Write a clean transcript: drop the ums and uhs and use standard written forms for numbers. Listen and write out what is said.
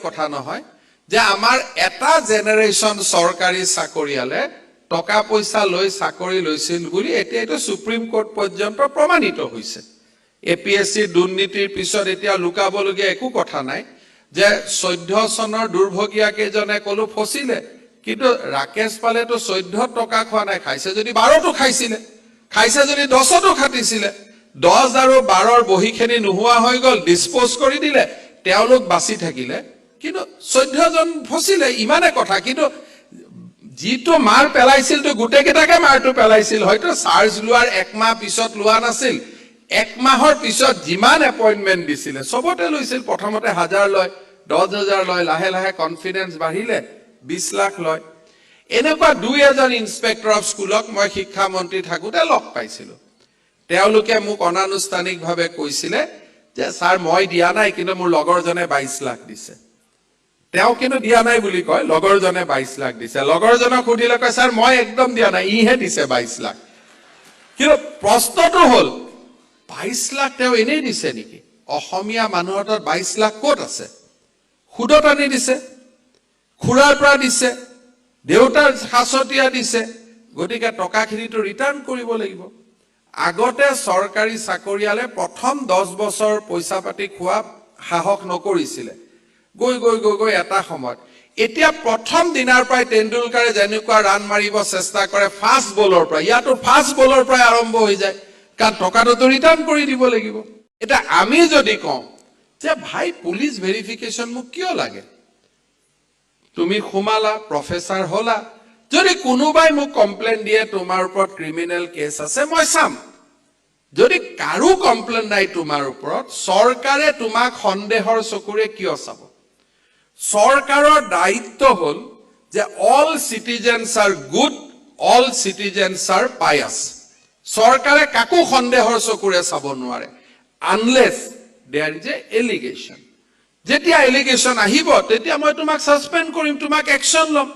কথা নহয় যে আমাৰ এটা জেনাৰেশন সৰকাৰি চাকৰিয়ালে টকা পইচা লৈ চাকৰি লৈছিল বুলি এতিয়া এটা সুপ্ৰিম কোৰ্ট পৰ্যন্ত প্ৰমাণিত হৈছে এপিএসসি দুৰ্নীতিৰ পিছত এতিয়া লুকাবলগীয়া একো কথা নাই যে 14 চনৰ দুৰ্ভগীয়া কেজনে কলো ফসিলে কিন্তু ৰাকেশ পালে তো 14 টকা খোৱা নাই খাইছে যদি 12 তো খাইছিলে খাইছে যদি 10 তো খাটিছিলে 10 আৰু 12ৰ বহিখনি নোহোৱা হৈ গল ডিসপোজ কৰি দিলে তেওঁলোক বাছি থাকিলে কিন্তু 14 জন ফসিলে ইমানে কথা কিন্তু জিটো মাৰ পেলাইছিল তো গুটে কেটাকে মাৰটো পেলাইছিল হয়তো চাৰ্জ লোৱাৰ এক মাহ পিছত লোৱা নাছিল এক মাহৰ পিছত জিমান এপইন্টমেন্ট দিছিলে সবতে লৈছিল প্ৰথমতে 1000 লয় 10000 লয় লাহে লাহে কনফিডেন্স বাঢ়িলে 20 লাখ লয় এনেকুৱা দুই এজন ইনস্পেক্টৰ অফ স্কুলক মই শিক্ষা মন্ত্ৰী থাকোতে লগ পাইছিল তেওঁলোকে মোক অনানুষ্ঠানিকভাৱে কৈছিলে যে স্যাৰ মই দিয়া নাই কিন্তু মোৰ লগৰজনে 22 লাখ দিছে তেওঁ কিন্তু দিয়া নাই বুলি কয় লগৰজনে 22 লাখ দিছে লগৰজনক খুদিলে কয় স্যাৰ মই একদম দিয়া নাই ইহে দিছে 22 লাখ কিন্তু প্ৰশ্নটো হল 22 লাখ তেওঁ এনেই দিছে নেকি অসমীয়া মানুহৰ 22 লাখ ক'ত আছে খুদত আনি দিছে খুৰাৰ পৰা দিছে দেউতাৰ খাছটিয়া দিছে গতিকে টকাখিনিটো ৰিটাৰ্ণ কৰিব লাগিব আগতে সৰকাৰি চাকৰিয়ালে প্ৰথম 10 বছৰ পইচা পাতি খোৱা সাহস নকৰিছিলে গৈ গৈ গৈ গৈ এটা সময় এতিয়া প্ৰথম দিনাৰ পৰাই তেণ্ডুলকাৰে যেনেকুৱা ৰান মাৰিব চেষ্টা কৰে ফাষ্ট বলৰ পৰা ইয়াতো ফাষ্ট বলৰ পৰা আৰম্ভ হৈ যায় কাৰণ টকাটো ৰিটাৰ্ণ কৰি দিব লাগিব এটা আমি যদি কওঁ যে ভাই পুলিশ ভেৰিফিকেশন মোক কিয় লাগে তুমি খুমালা প্ৰফেসৰ হলা যদি কোনোবাই মোক কমপ্লেইন দিয়ে তোমাৰ ওপৰত ক্ৰিমিনেল কেস আছে মই চাম যদি কাৰো কমপ্লেইন নাই তোমাৰ ওপৰত সৰকাৰে তোমাক সন্দেহৰ চকুৰে কিয় চাব সৰকাৰৰ দায়িত্ব হল যে all citizens are good all citizens are pious সৰকাৰে কাকো সন্দেহৰ চকুৰে চাব নোৱাৰে unless there is a allegation যেতিয়া এলিগেশন আহিব তেতিয়া মই তোমাক সাসপেন্ড কৰিম তোমাক একশন লম